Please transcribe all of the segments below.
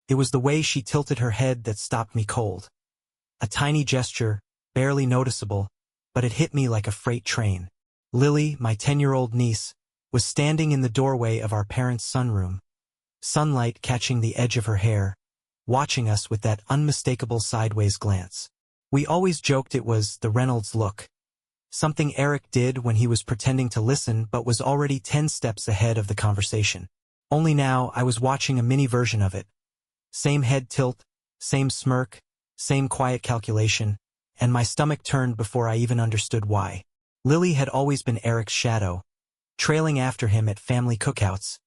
It was the way she tilted her head that stopped me cold. A tiny gesture, barely noticeable, but it hit me like a freight train. Lily, my 10-year-old niece, was standing in the doorway of our parents' sunroom, sunlight catching the edge of her hair, watching us with that unmistakable sideways glance. We always joked it was the Reynolds look, something Eric did when he was pretending to listen but was already 10 steps ahead of the conversation. Only now I was watching a mini version of it. Same head tilt, same smirk, same quiet calculation, and my stomach turned before I even understood why. Lily had always been Eric's shadow, trailing after him at family cookouts,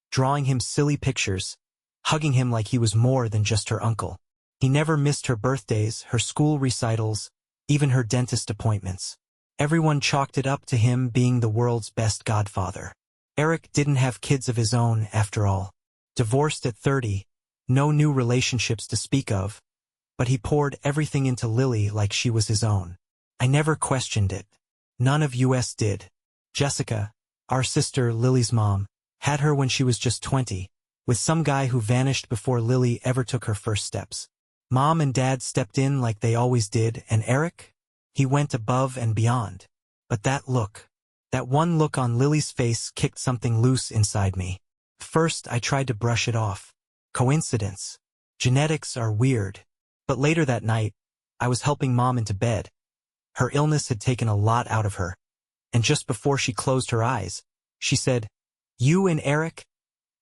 drawing him silly pictures, hugging him like he was more than just her uncle. He never missed her birthdays, her school recitals, even her dentist appointments. Everyone chalked it up to him being the world's best godfather. Eric didn't have kids of his own, after all. Divorced at 30, no new relationships to speak of, but he poured everything into Lily like she was his own. I never questioned it. None of us did. Jessica, our sister Lily's mom, had her when she was just 20, with some guy who vanished before Lily ever took her first steps. Mom and Dad stepped in like they always did, and Eric? He went above and beyond. But that look, that one look on Lily's face kicked something loose inside me. First, I tried to brush it off. Coincidence. Genetics are weird. But later that night, I was helping Mom into bed. Her illness had taken a lot out of her. And just before she closed her eyes, she said, "You and Eric?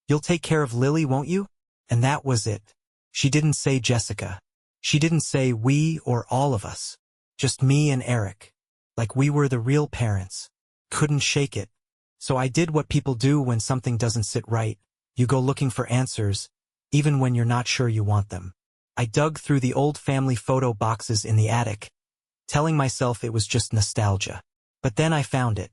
You'll take care of Lily, won't you?" And that was it. She didn't say Jessica. She didn't say we or all of us. Just me and Eric. Like we were the real parents. Couldn't shake it. So I did what people do when something doesn't sit right. You go looking for answers, even when you're not sure you want them. I dug through the old family photo boxes in the attic, telling myself it was just nostalgia. But then I found it.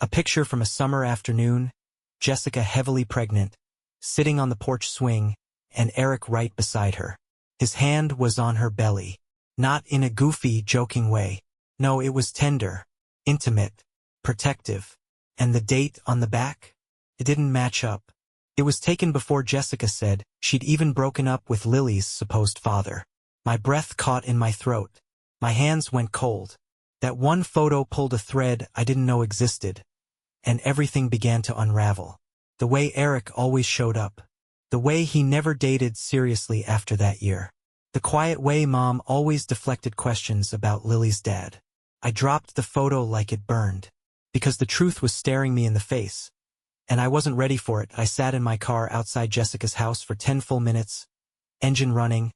A picture from a summer afternoon, Jessica heavily pregnant, sitting on the porch swing, and Eric right beside her. His hand was on her belly. Not in a goofy, joking way. No, it was tender, intimate, protective. And the date on the back? It didn't match up. It was taken before Jessica said she'd even broken up with Lily's supposed father. My breath caught in my throat. My hands went cold. That one photo pulled a thread I didn't know existed, and everything began to unravel. The way Eric always showed up. The way he never dated seriously after that year. The quiet way Mom always deflected questions about Lily's dad. I dropped the photo like it burned, because the truth was staring me in the face. And I wasn't ready for it. I sat in my car outside Jessica's house for 10 full minutes, engine running,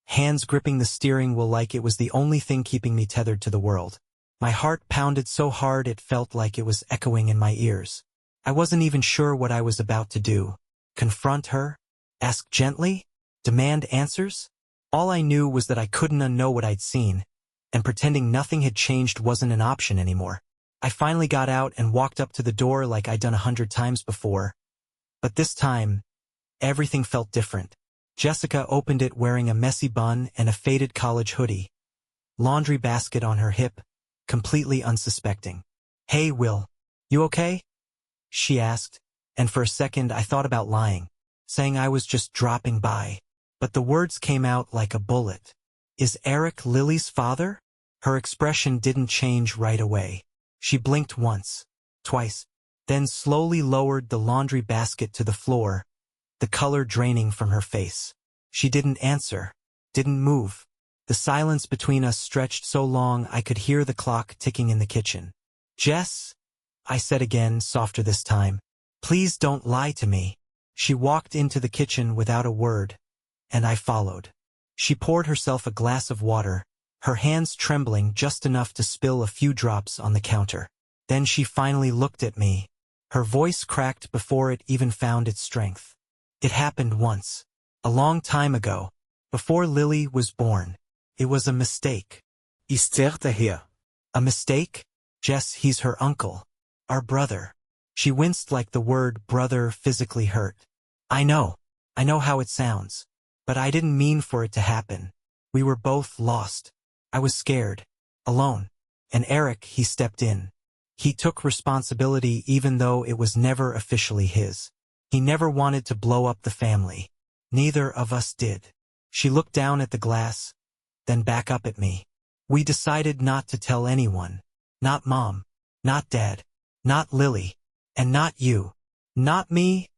hands gripping the steering wheel like it was the only thing keeping me tethered to the world. My heart pounded so hard it felt like it was echoing in my ears. I wasn't even sure what I was about to do. Confront her? Ask gently? Demand answers? All I knew was that I couldn't unknow what I'd seen, and pretending nothing had changed wasn't an option anymore. I finally got out and walked up to the door like I'd done 100 times before. But this time, everything felt different. Jessica opened it wearing a messy bun and a faded college hoodie. Laundry basket on her hip, completely unsuspecting. "Hey, Will, you okay?" she asked, and for a second I thought about lying, saying I was just dropping by. But the words came out like a bullet. "Is Eric Lily's father?" Her expression didn't change right away. She blinked once, twice, then slowly lowered the laundry basket to the floor, the color draining from her face. She didn't answer, didn't move. The silence between us stretched so long I could hear the clock ticking in the kitchen. "Jess," I said again, softer this time, "please don't lie to me." She walked into the kitchen without a word, and I followed. She poured herself a glass of water, her hands trembling just enough to spill a few drops on the counter. Then she finally looked at me. Her voice cracked before it even found its strength. "It happened once. A long time ago. Before Lily was born. It was a mistake." Hier. "A mistake?" "Jess, he's her uncle. Our brother." She winced like the word brother physically hurt. I know how it sounds. But I didn't mean for it to happen. We were both lost. I was scared. Alone. And Eric, he stepped in. He took responsibility even though it was never officially his. He never wanted to blow up the family. Neither of us did. She looked down at the glass, then back up at me. We decided not to tell anyone. Not Mom. Not Dad. Not Lily. And not you. Not me,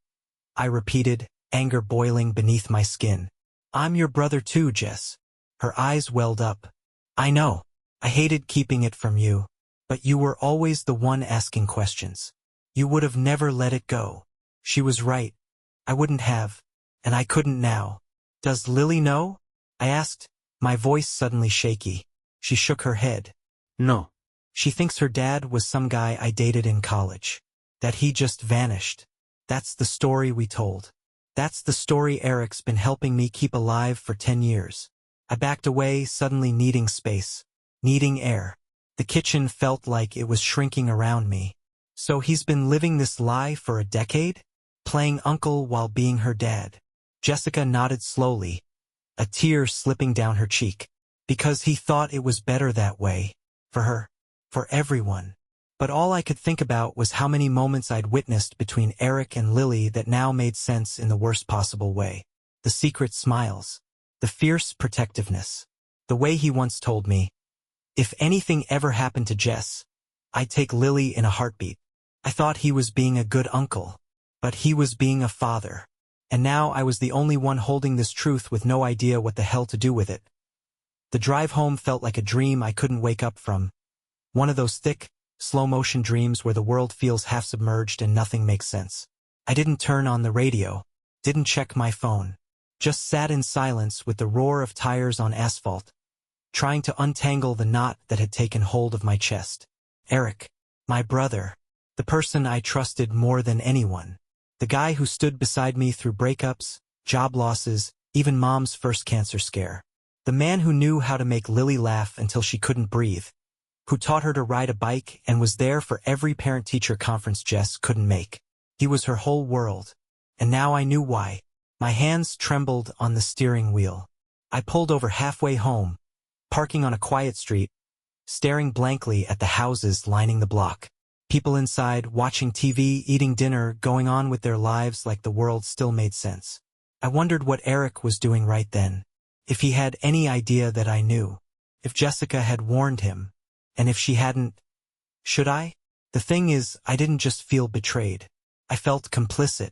I repeated, anger boiling beneath my skin. I'm your brother too, Jess. Her eyes welled up. I know. I hated keeping it from you. But you were always the one asking questions. You would have never let it go. She was right. I wouldn't have. And I couldn't now. Does Lily know? I asked, my voice suddenly shaky. She shook her head. No. She thinks her dad was some guy I dated in college. That he just vanished. That's the story we told. That's the story Eric's been helping me keep alive for 10 years. I backed away, suddenly needing space. Needing air. The kitchen felt like it was shrinking around me. So he's been living this lie for a decade? Playing uncle while being her dad. Jessica nodded slowly, a tear slipping down her cheek. Because he thought it was better that way. For her. For everyone. But all I could think about was how many moments I'd witnessed between Eric and Lily that now made sense in the worst possible way. The secret smiles. The fierce protectiveness. The way he once told me, if anything ever happened to Jess, I'd take Lily in a heartbeat. I thought he was being a good uncle. But he was being a father. And now I was the only one holding this truth with no idea what the hell to do with it. The drive home felt like a dream I couldn't wake up from. One of those thick, slow-motion dreams where the world feels half-submerged and nothing makes sense. I didn't turn on the radio, didn't check my phone, just sat in silence with the roar of tires on asphalt, trying to untangle the knot that had taken hold of my chest. Eric, my brother, the person I trusted more than anyone, the guy who stood beside me through breakups, job losses, even Mom's first cancer scare, the man who knew how to make Lily laugh until she couldn't breathe, who taught her to ride a bike and was there for every parent-teacher conference Jess couldn't make. He was her whole world. And now I knew why. My hands trembled on the steering wheel. I pulled over halfway home, parking on a quiet street, staring blankly at the houses lining the block. People inside, watching TV, eating dinner, going on with their lives like the world still made sense. I wondered what Eric was doing right then. If he had any idea that I knew. If Jessica had warned him. And if she hadn't, should I? The thing is, I didn't just feel betrayed. I felt complicit.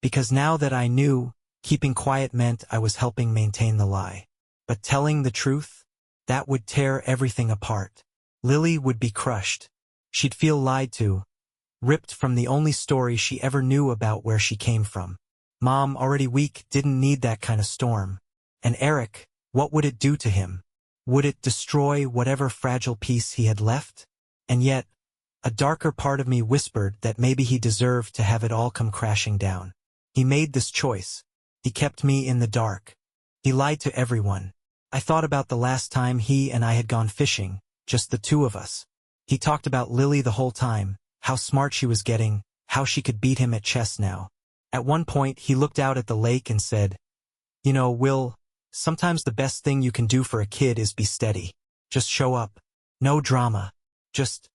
Because now that I knew, keeping quiet meant I was helping maintain the lie. But telling the truth? That would tear everything apart. Lily would be crushed. She'd feel lied to. Ripped from the only story she ever knew about where she came from. Mom, already weak, didn't need that kind of storm. And Eric, what would it do to him? Would it destroy whatever fragile piece he had left? And yet, a darker part of me whispered that maybe he deserved to have it all come crashing down. He made this choice. He kept me in the dark. He lied to everyone. I thought about the last time he and I had gone fishing, just the two of us. He talked about Lily the whole time, how smart she was getting, how she could beat him at chess now. At one point, he looked out at the lake and said, "You know, Will, sometimes the best thing you can do for a kid is be steady. Just show up. No drama. Just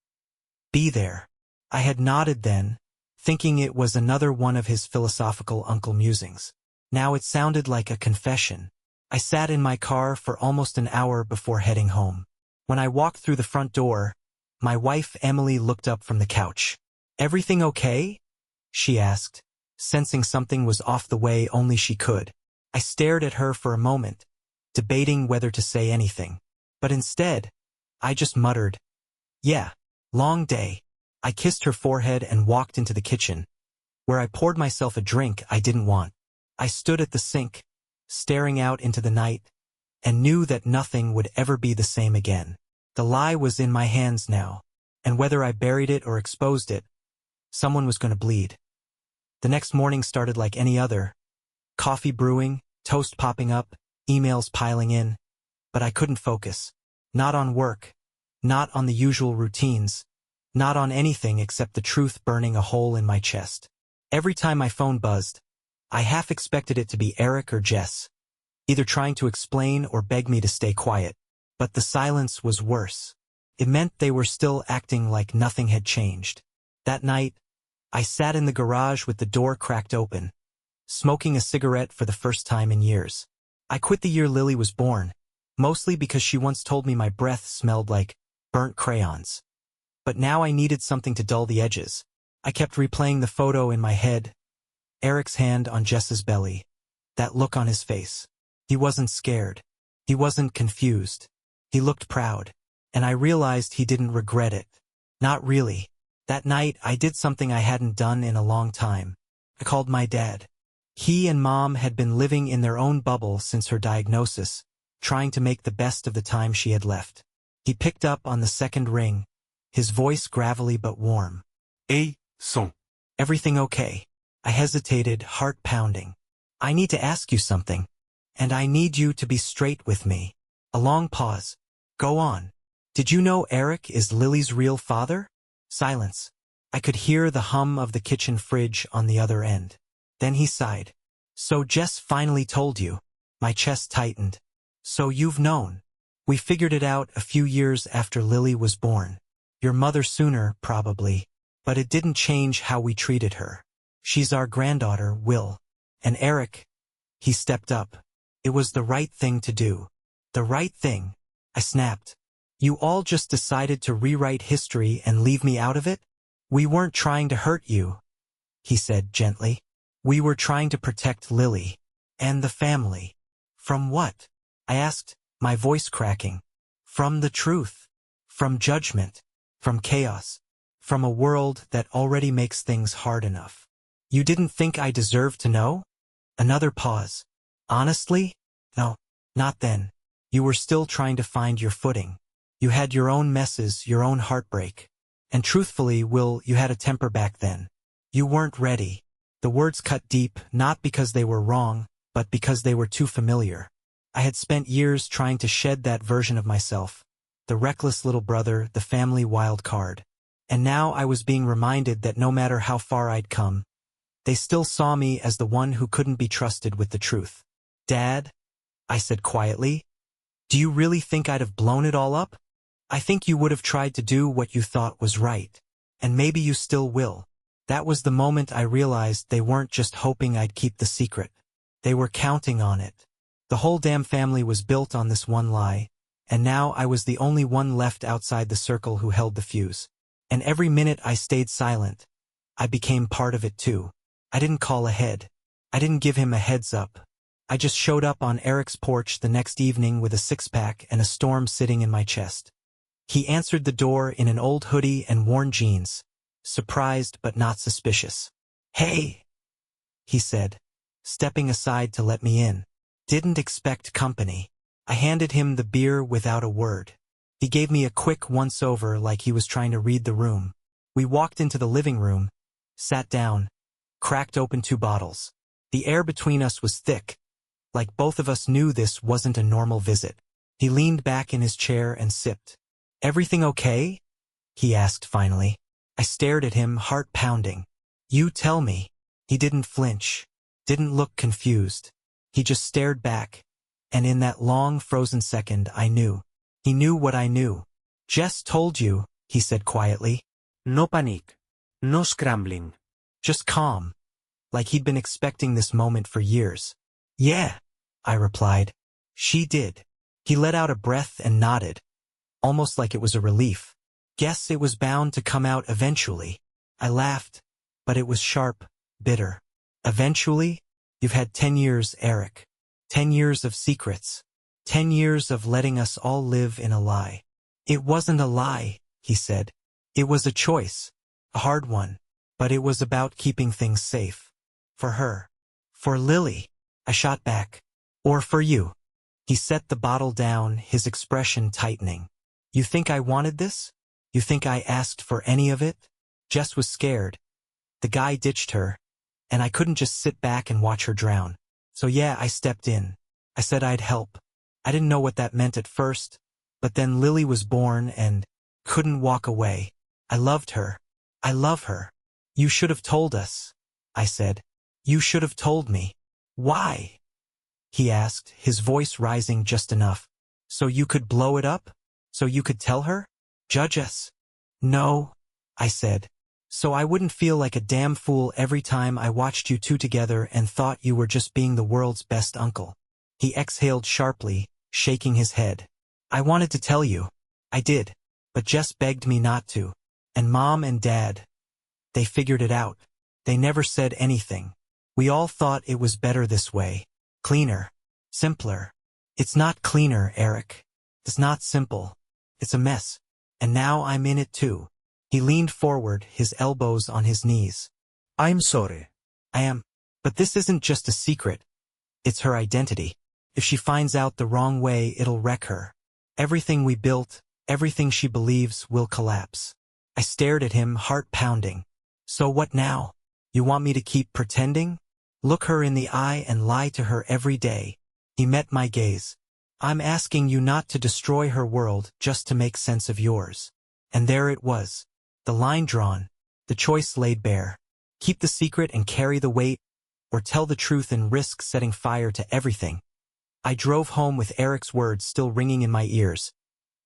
be there." I had nodded then, thinking it was another one of his philosophical uncle musings. Now it sounded like a confession. I sat in my car for almost an hour before heading home. When I walked through the front door, my wife Emily looked up from the couch. "Everything okay?" she asked, sensing something was off the way only she could. I stared at her for a moment, debating whether to say anything. But instead, I just muttered, "Yeah, long day." I kissed her forehead and walked into the kitchen, where I poured myself a drink I didn't want. I stood at the sink, staring out into the night, and knew that nothing would ever be the same again. The lie was in my hands now, and whether I buried it or exposed it, someone was going to bleed. The next morning started like any other. Coffee brewing, toast popping up, emails piling in, but I couldn't focus. Not on work, not on the usual routines, not on anything except the truth burning a hole in my chest. Every time my phone buzzed, I half expected it to be Eric or Jess, either trying to explain or beg me to stay quiet. But the silence was worse. It meant they were still acting like nothing had changed. That night, I sat in the garage with the door cracked open, smoking a cigarette for the first time in years. I quit the year Lily was born, mostly because she once told me my breath smelled like burnt crayons. But now I needed something to dull the edges. I kept replaying the photo in my head, Eric's hand on Jess's belly, that look on his face. He wasn't scared. He wasn't confused. He looked proud. And I realized he didn't regret it. Not really. That night, I did something I hadn't done in a long time. I called my dad. He and Mom had been living in their own bubble since her diagnosis, trying to make the best of the time she had left. He picked up on the second ring, his voice gravelly but warm. Hey, son. Everything okay? I hesitated, heart pounding. I need to ask you something. And I need you to be straight with me. A long pause. Go on. Did you know Eric is Lily's real father? Silence. I could hear the hum of the kitchen fridge on the other end. Then he sighed. So Jess finally told you. My chest tightened. So you've known. We figured it out a few years after Lily was born. Your mother sooner, probably. But it didn't change how we treated her. She's our granddaughter, Will. And Eric, he stepped up. It was the right thing to do. The right thing. I snapped. You all just decided to rewrite history and leave me out of it? We weren't trying to hurt you, he said gently. We were trying to protect Lily. And the family. From what? I asked, my voice cracking. From the truth. From judgment. From chaos. From a world that already makes things hard enough. You didn't think I deserved to know? Another pause. Honestly? No, not then. You were still trying to find your footing. You had your own messes, your own heartbreak. And truthfully, Will, you had a temper back then. You weren't ready. The words cut deep, not because they were wrong, but because they were too familiar. I had spent years trying to shed that version of myself, the reckless little brother, the family wild card. And now I was being reminded that no matter how far I'd come, they still saw me as the one who couldn't be trusted with the truth. Dad, I said quietly, do you really think I'd have blown it all up? I think you would have tried to do what you thought was right. And maybe you still will. That was the moment I realized they weren't just hoping I'd keep the secret. They were counting on it. The whole damn family was built on this one lie, and now I was the only one left outside the circle who held the fuse. And every minute I stayed silent, I became part of it too. I didn't call ahead. I didn't give him a heads up. I just showed up on Eric's porch the next evening with a six-pack and a storm sitting in my chest. He answered the door in an old hoodie and worn jeans, surprised but not suspicious. Hey, he said, stepping aside to let me in. Didn't expect company. I handed him the beer without a word. He gave me a quick once-over like he was trying to read the room. We walked into the living room, sat down, cracked open 2 bottles. The air between us was thick, like both of us knew this wasn't a normal visit. He leaned back in his chair and sipped. Everything okay? He asked finally. I stared at him, heart pounding. You tell me. He didn't flinch, didn't look confused. He just stared back, and in that long frozen second I knew. He knew what I knew. Jess told you, he said quietly. No panic. No scrambling. Just calm. Like he'd been expecting this moment for years. Yeah, I replied. She did. He let out a breath and nodded, almost like it was a relief. Guess it was bound to come out eventually. I laughed, but it was sharp, bitter. Eventually? You've had 10 years, Eric. 10 years of secrets. 10 years of letting us all live in a lie. It wasn't a lie, he said. It was a choice. A hard one. But it was about keeping things safe. For her. For Lily. I shot back. Or for you. He set the bottle down, his expression tightening. You think I wanted this? You think I asked for any of it? Jess was scared. The guy ditched her, and I couldn't just sit back and watch her drown. So yeah, I stepped in. I said I'd help. I didn't know what that meant at first, but then Lily was born and couldn't walk away. I loved her. I love her. You should have told us, I said. You should have told me. Why? He asked, his voice rising just enough. So you could blow it up? So you could tell her? Judge us? No, I said. So I wouldn't feel like a damn fool every time I watched you two together and thought you were just being the world's best uncle. He exhaled sharply, shaking his head. I wanted to tell you. I did. But Jess begged me not to. And Mom and Dad, they figured it out. They never said anything. We all thought it was better this way. Cleaner. Simpler. It's not cleaner, Eric. It's not simple. It's a mess. And now I'm in it too. He leaned forward, his elbows on his knees. I'm sorry. I am. But this isn't just a secret. It's her identity. If she finds out the wrong way, it'll wreck her. Everything we built, everything she believes, will collapse. I stared at him, heart pounding. So what now? You want me to keep pretending? Look her in the eye and lie to her every day. He met my gaze. I'm asking you not to destroy her world just to make sense of yours. And there it was. The line drawn. The choice laid bare. Keep the secret and carry the weight, or tell the truth and risk setting fire to everything. I drove home with Eric's words still ringing in my ears,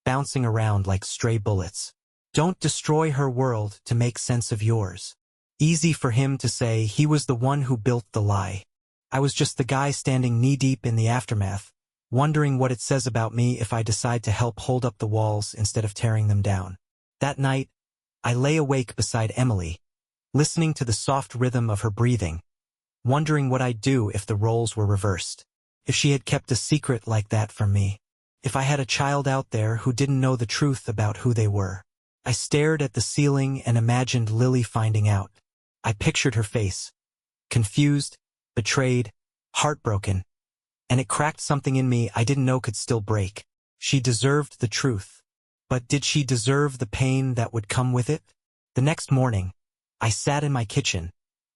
bouncing around like stray bullets. Don't destroy her world to make sense of yours. Easy for him to say. He was the one who built the lie. I was just the guy standing knee-deep in the aftermath, wondering what it says about me if I decide to help hold up the walls instead of tearing them down. That night, I lay awake beside Emily, listening to the soft rhythm of her breathing, wondering what I'd do if the roles were reversed. If she had kept a secret like that from me. If I had a child out there who didn't know the truth about who they were. I stared at the ceiling and imagined Lily finding out. I pictured her face. Confused, betrayed, heartbroken. And it cracked something in me I didn't know could still break. She deserved the truth. But did she deserve the pain that would come with it? The next morning, I sat in my kitchen,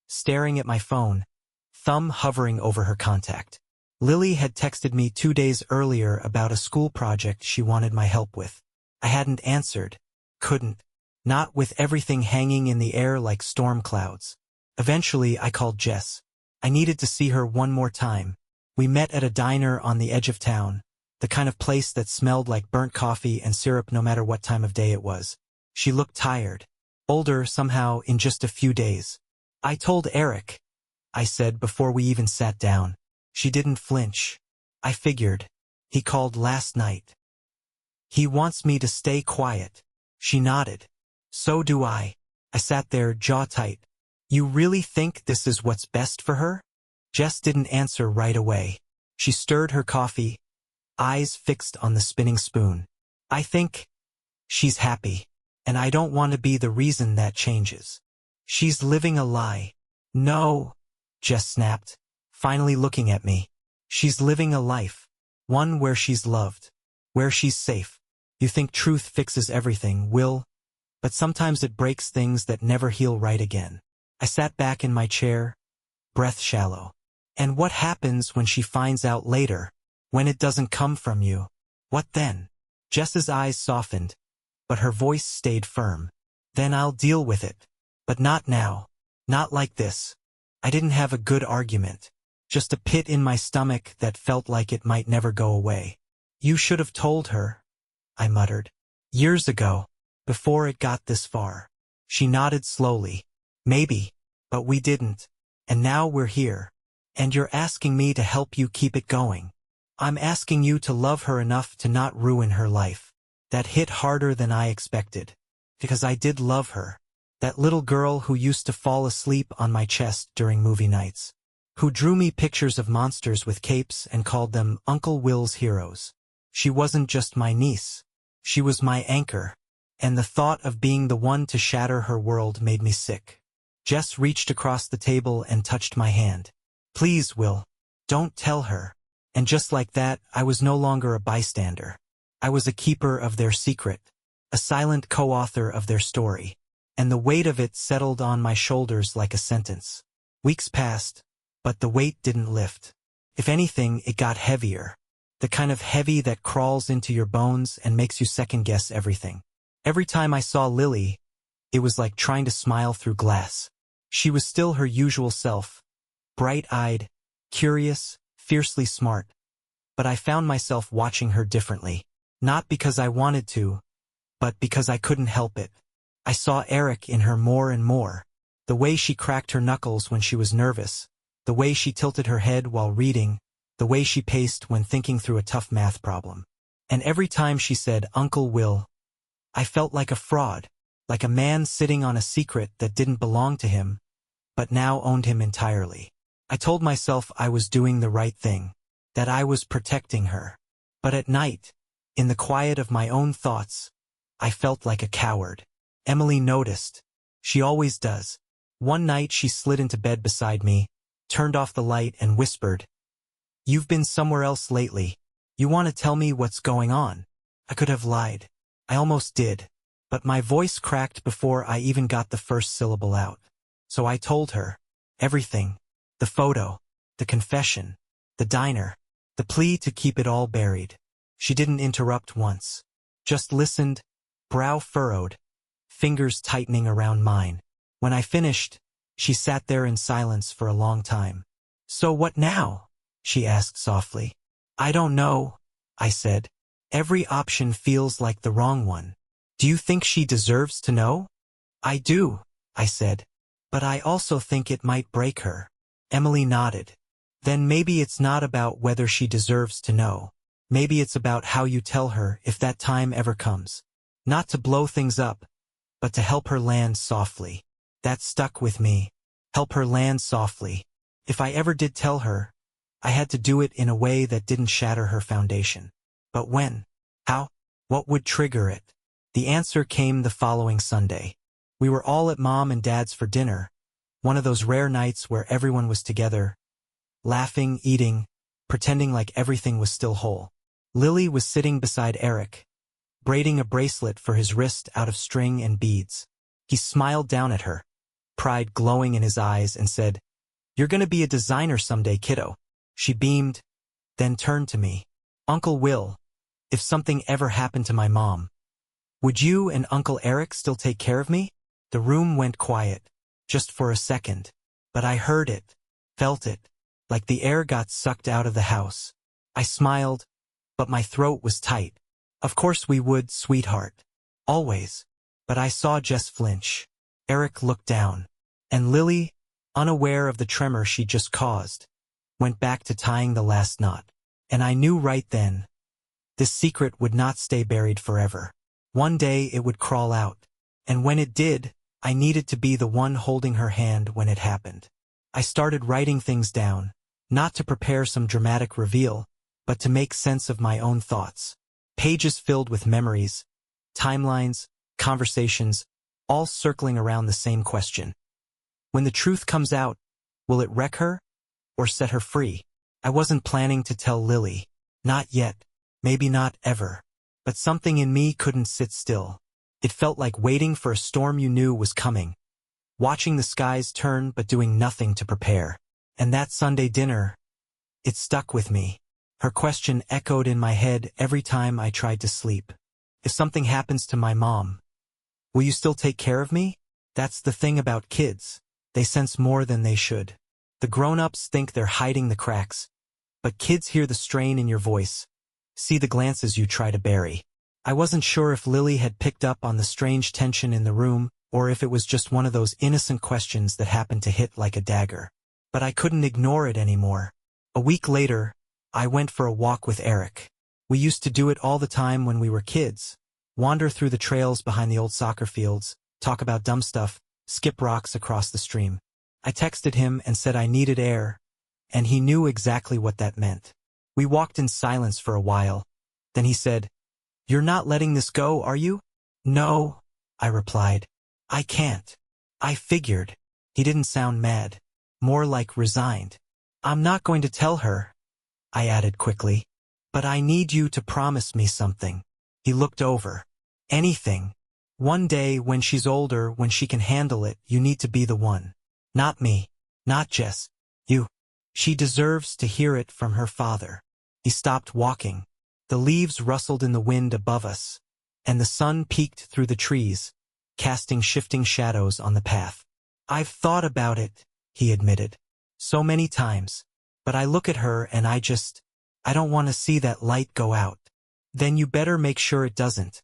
staring at my phone, thumb hovering over her contact. Lily had texted me 2 days earlier about a school project she wanted my help with. I hadn't answered. Couldn't. Not with everything hanging in the air like storm clouds. Eventually, I called Jess. I needed to see her one more time. We met at a diner on the edge of town, the kind of place that smelled like burnt coffee and syrup no matter what time of day it was. She looked tired. Older, somehow, in just a few days. I told Eric, I said before we even sat down. She didn't flinch. I figured. He called last night. He wants me to stay quiet. She nodded. So do I. I sat there, jaw tight. You really think this is what's best for her? Jess didn't answer right away. She stirred her coffee, eyes fixed on the spinning spoon. I think she's happy, and I don't want to be the reason that changes. She's living a lie. No, Jess snapped, finally looking at me. She's living a life, one where she's loved, where she's safe. You think truth fixes everything, Will, but sometimes it breaks things that never heal right again. I sat back in my chair, breath shallow. And what happens when she finds out later, when it doesn't come from you? What then? Jess's eyes softened, but her voice stayed firm. Then I'll deal with it. But not now. Not like this. I didn't have a good argument. Just a pit in my stomach that felt like it might never go away. You should have told her, I muttered. Years ago, before it got this far. She nodded slowly. Maybe, but we didn't. And now we're here. And you're asking me to help you keep it going. I'm asking you to love her enough to not ruin her life. That hit harder than I expected. Because I did love her. That little girl who used to fall asleep on my chest during movie nights. Who drew me pictures of monsters with capes and called them Uncle Will's heroes. She wasn't just my niece. She was my anchor. And the thought of being the one to shatter her world made me sick. Jess reached across the table and touched my hand. Please, Will, don't tell her. And just like that, I was no longer a bystander. I was a keeper of their secret, a silent co-author of their story. And the weight of it settled on my shoulders like a sentence. Weeks passed, but the weight didn't lift. If anything, it got heavier. The kind of heavy that crawls into your bones and makes you second-guess everything. Every time I saw Lily, it was like trying to smile through glass. She was still her usual self, bright-eyed, curious, fiercely smart. But I found myself watching her differently. Not because I wanted to, but because I couldn't help it. I saw Eric in her more and more. The way she cracked her knuckles when she was nervous, the way she tilted her head while reading, the way she paced when thinking through a tough math problem. And every time she said, "Uncle Will," I felt like a fraud, like a man sitting on a secret that didn't belong to him, but now owned him entirely. I told myself I was doing the right thing, that I was protecting her. But at night, in the quiet of my own thoughts, I felt like a coward. Emily noticed. She always does. One night she slid into bed beside me, turned off the light and whispered, "You've been somewhere else lately. You want to tell me what's going on?" I could have lied. I almost did. But my voice cracked before I even got the first syllable out. So I told her. Everything. The photo. The confession. The diner. The plea to keep it all buried. She didn't interrupt once. Just listened, brow furrowed, fingers tightening around mine. When I finished, she sat there in silence for a long time. "So what now?" she asked softly. "I don't know," I said. "Every option feels like the wrong one." "Do you think she deserves to know?" "I do," I said. "But I also think it might break her." Emily nodded. "Then maybe it's not about whether she deserves to know. Maybe it's about how you tell her if that time ever comes. Not to blow things up, but to help her land softly." That stuck with me. Help her land softly. If I ever did tell her, I had to do it in a way that didn't shatter her foundation. But when? How? What would trigger it? The answer came the following Sunday. We were all at Mom and Dad's for dinner, one of those rare nights where everyone was together, laughing, eating, pretending like everything was still whole. Lily was sitting beside Eric, braiding a bracelet for his wrist out of string and beads. He smiled down at her, pride glowing in his eyes, and said, "You're gonna be a designer someday, kiddo." She beamed, then turned to me. "Uncle Will, if something ever happened to my mom, would you and Uncle Eric still take care of me?" The room went quiet, just for a second. But I heard it, felt it, like the air got sucked out of the house. I smiled, but my throat was tight. "Of course we would, sweetheart. Always." But I saw Jess flinch. Eric looked down. And Lily, unaware of the tremor she just caused, went back to tying the last knot. And I knew right then, this secret would not stay buried forever. One day it would crawl out. And when it did, I needed to be the one holding her hand when it happened. I started writing things down, not to prepare some dramatic reveal, but to make sense of my own thoughts. Pages filled with memories, timelines, conversations, all circling around the same question. When the truth comes out, will it wreck her or set her free? I wasn't planning to tell Lily. Not yet. Maybe not ever. But something in me couldn't sit still. It felt like waiting for a storm you knew was coming. Watching the skies turn but doing nothing to prepare. And that Sunday dinner, it stuck with me. Her question echoed in my head every time I tried to sleep. "If something happens to my mom, will you still take care of me?" That's the thing about kids. They sense more than they should. The grown-ups think they're hiding the cracks, but kids hear the strain in your voice, see the glances you try to bury. I wasn't sure if Lily had picked up on the strange tension in the room, or if it was just one of those innocent questions that happened to hit like a dagger. But I couldn't ignore it anymore. A week later, I went for a walk with Eric. We used to do it all the time when we were kids. Wander through the trails behind the old soccer fields, talk about dumb stuff, skip rocks across the stream. I texted him and said I needed air, and he knew exactly what that meant. We walked in silence for a while. Then he said, "You're not letting this go, are you?" "No," I replied. "I can't." I figured. He didn't sound mad, more like resigned. "I'm not going to tell her," I added quickly. "But I need you to promise me something." He looked over. "Anything. One day, when she's older, when she can handle it, you need to be the one. Not me. Not Jess. You. She deserves to hear it from her father." He stopped walking. The leaves rustled in the wind above us, and the sun peeked through the trees, casting shifting shadows on the path. "I've thought about it," he admitted. "So many times. But I look at her and I don't want to see that light go out." "Then you better make sure it doesn't,"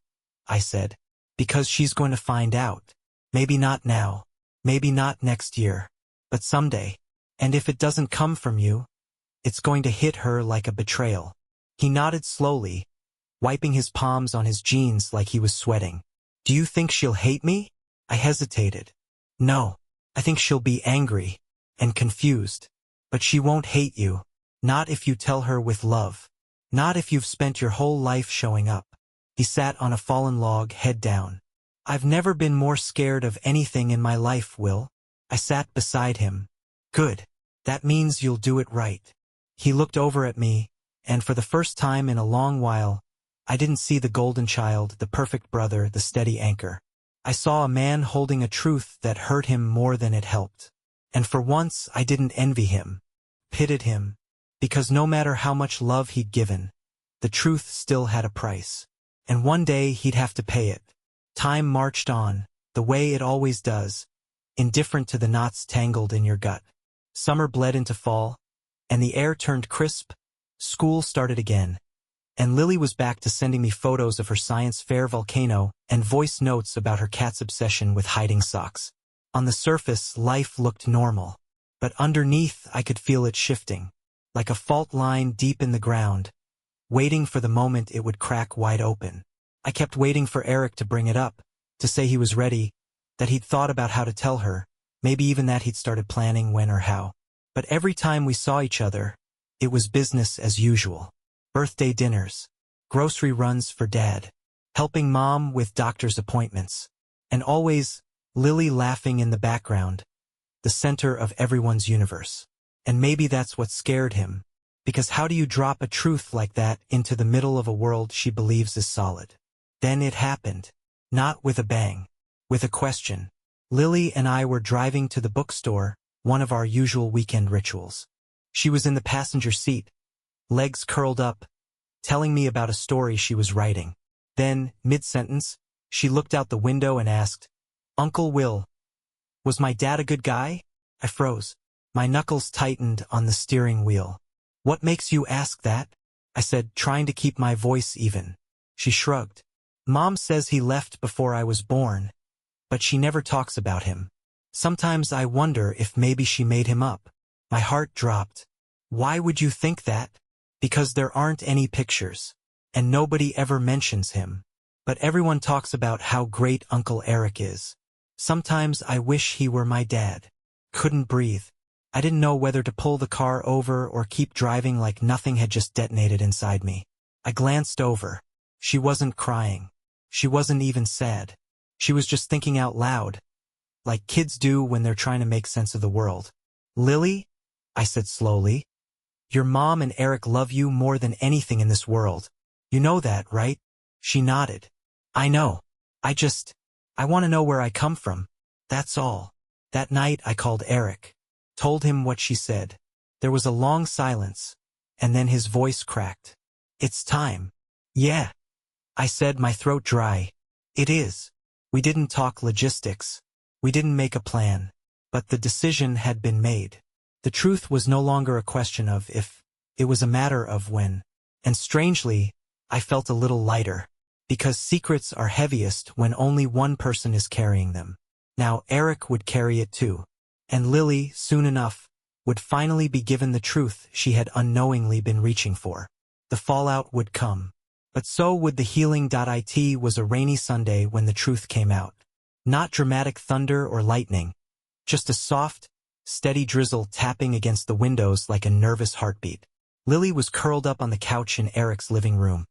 I said. Because she's going to find out. Maybe not now. Maybe not next year. But someday. And if it doesn't come from you, it's going to hit her like a betrayal. He nodded slowly, wiping his palms on his jeans like he was sweating. Do you think she'll hate me? I hesitated. No. I think she'll be angry and confused. But she won't hate you. Not if you tell her with love. Not if you've spent your whole life showing up. He sat on a fallen log, head down. I've never been more scared of anything in my life, Will. I sat beside him. Good. That means you'll do it right. He looked over at me, and for the first time in a long while, I didn't see the golden child, the perfect brother, the steady anchor. I saw a man holding a truth that hurt him more than it helped. And for once, I didn't envy him, pitied him, because no matter how much love he'd given, the truth still had a price. And one day he'd have to pay it. Time marched on, the way it always does, indifferent to the knots tangled in your gut. Summer bled into fall, and the air turned crisp. School started again, and Lily was back to sending me photos of her science fair volcano and voice notes about her cat's obsession with hiding socks. On the surface, life looked normal, but underneath I could feel it shifting, like a fault line deep in the ground, waiting for the moment it would crack wide open. I kept waiting for Eric to bring it up, to say he was ready, that he'd thought about how to tell her, maybe even that he'd started planning when or how. But every time we saw each other, it was business as usual. Birthday dinners, grocery runs for Dad, helping Mom with doctor's appointments, and always Lily laughing in the background, the center of everyone's universe. And maybe that's what scared him, because how do you drop a truth like that into the middle of a world she believes is solid? Then it happened. Not with a bang. With a question. Lily and I were driving to the bookstore, one of our usual weekend rituals. She was in the passenger seat, legs curled up, telling me about a story she was writing. Then, mid-sentence, she looked out the window and asked, "Uncle Will, was my dad a good guy?" I froze. My knuckles tightened on the steering wheel. "What makes you ask that?" I said, trying to keep my voice even. She shrugged. "Mom says he left before I was born, but she never talks about him. Sometimes I wonder if maybe she made him up." My heart dropped. "Why would you think that?" "Because there aren't any pictures, and nobody ever mentions him. But everyone talks about how great Uncle Eric is. Sometimes I wish he were my dad." Couldn't breathe. I didn't know whether to pull the car over or keep driving like nothing had just detonated inside me. I glanced over. She wasn't crying. She wasn't even sad. She was just thinking out loud, like kids do when they're trying to make sense of the world. "Lily," I said slowly, "your mom and Eric love you more than anything in this world. You know that, right?" She nodded. "I know. I want to know where I come from. That's all." That night I called Eric, told him what she said. There was a long silence, and then his voice cracked. "It's time." "Yeah," I said, my throat dry. "It is." We didn't talk logistics. We didn't make a plan. But the decision had been made. The truth was no longer a question of if, it was a matter of when. And strangely, I felt a little lighter. Because secrets are heaviest when only one person is carrying them. Now Eric would carry it too. And Lily, soon enough, would finally be given the truth she had unknowingly been reaching for. The fallout would come. But so would the healing. It was a rainy Sunday when the truth came out. Not dramatic thunder or lightning. Just a soft, steady drizzle tapping against the windows like a nervous heartbeat. Lily was curled up on the couch in Eric's living room.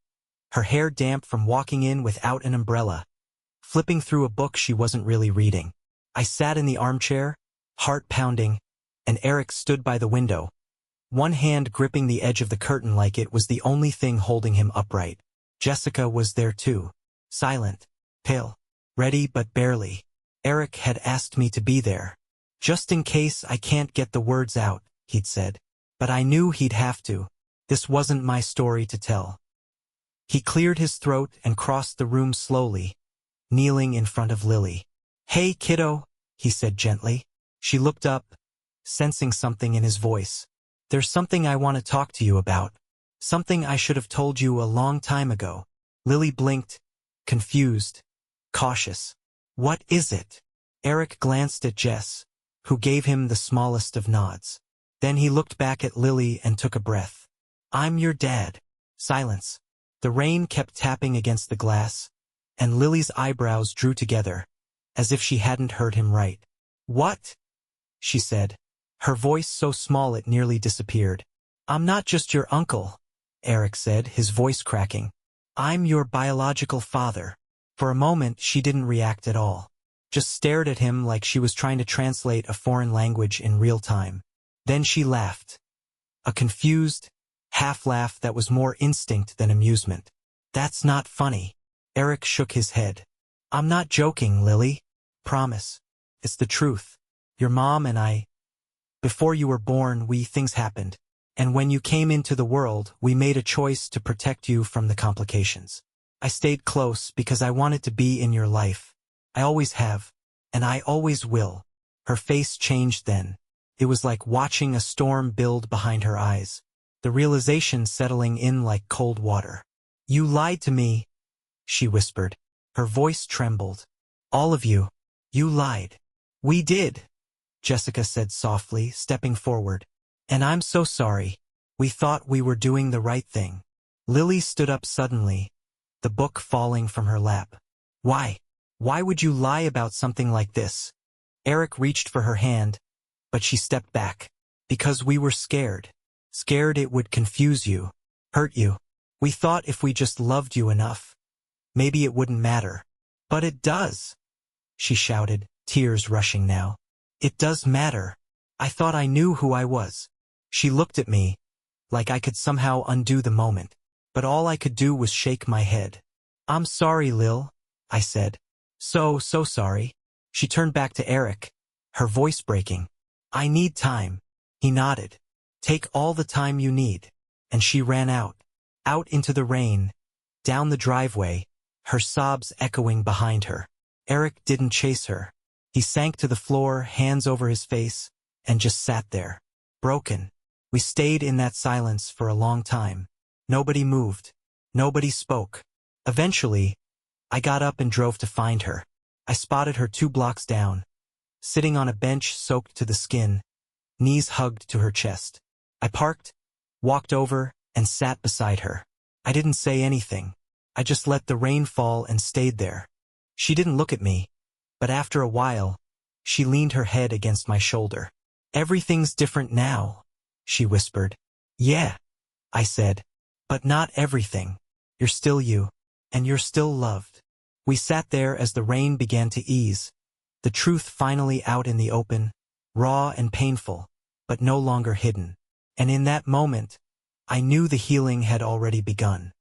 Her hair damp from walking in without an umbrella, flipping through a book she wasn't really reading. I sat in the armchair, heart pounding, and Eric stood by the window, one hand gripping the edge of the curtain like it was the only thing holding him upright. Jessica was there too, silent, pale, ready but barely. Eric had asked me to be there. "Just in case I can't get the words out," he'd said. But I knew he'd have to. This wasn't my story to tell. He cleared his throat and crossed the room slowly, kneeling in front of Lily. "Hey, kiddo," he said gently. She looked up, sensing something in his voice. "There's something I want to talk to you about. Something I should have told you a long time ago." Lily blinked, confused. cautious. What is it? Eric glanced at Jess, who gave him the smallest of nods. Then he looked back at Lily and took a breath. I'm your dad. Silence. The rain kept tapping against the glass, and Lily's eyebrows drew together, as if she hadn't heard him right. What? She said, her voice so small it nearly disappeared. I'm not just your uncle, Eric said, his voice cracking. I'm your biological father. For a moment she didn't react at all, just stared at him like she was trying to translate a foreign language in real time. Then she laughed. A confused, half-laugh that was more instinct than amusement. That's not funny. Eric shook his head. I'm not joking, Lily. Promise. It's the truth. Your mom and I, before you were born, things happened. And when you came into the world, we made a choice to protect you from the complications. I stayed close because I wanted to be in your life. I always have, and I always will. Her face changed then. It was like watching a storm build behind her eyes, the realization settling in like cold water. You lied to me, she whispered. Her voice trembled. All of you. You lied. We did, Jessica said softly, stepping forward. And I'm so sorry. We thought we were doing the right thing. Lily stood up suddenly, the book falling from her lap. Why? Why would you lie about something like this? Eric reached for her hand, but she stepped back. Because we were scared. Scared it would confuse you, hurt you. We thought if we just loved you enough, maybe it wouldn't matter. But it does, she shouted, tears rushing now. It does matter. I thought I knew who I was. She looked at me, like I could somehow undo the moment, but all I could do was shake my head. I'm sorry, Lil, I said. So sorry. She turned back to Eric, her voice breaking. I need time. He nodded. Take all the time you need. And she ran out into the rain, down the driveway, her sobs echoing behind her. Eric didn't chase her. He sank to the floor, hands over his face, and just sat there, broken. We stayed in that silence for a long time. Nobody moved. Nobody spoke. Eventually, I got up and drove to find her. I spotted her 2 blocks down, sitting on a bench soaked to the skin, knees hugged to her chest. I parked, walked over, and sat beside her. I didn't say anything. I just let the rain fall and stayed there. She didn't look at me, but after a while, she leaned her head against my shoulder. Everything's different now, she whispered. Yeah, I said, but not everything. You're still you, and you're still loved. We sat there as the rain began to ease, the truth finally out in the open, raw and painful, but no longer hidden. And in that moment, I knew the healing had already begun.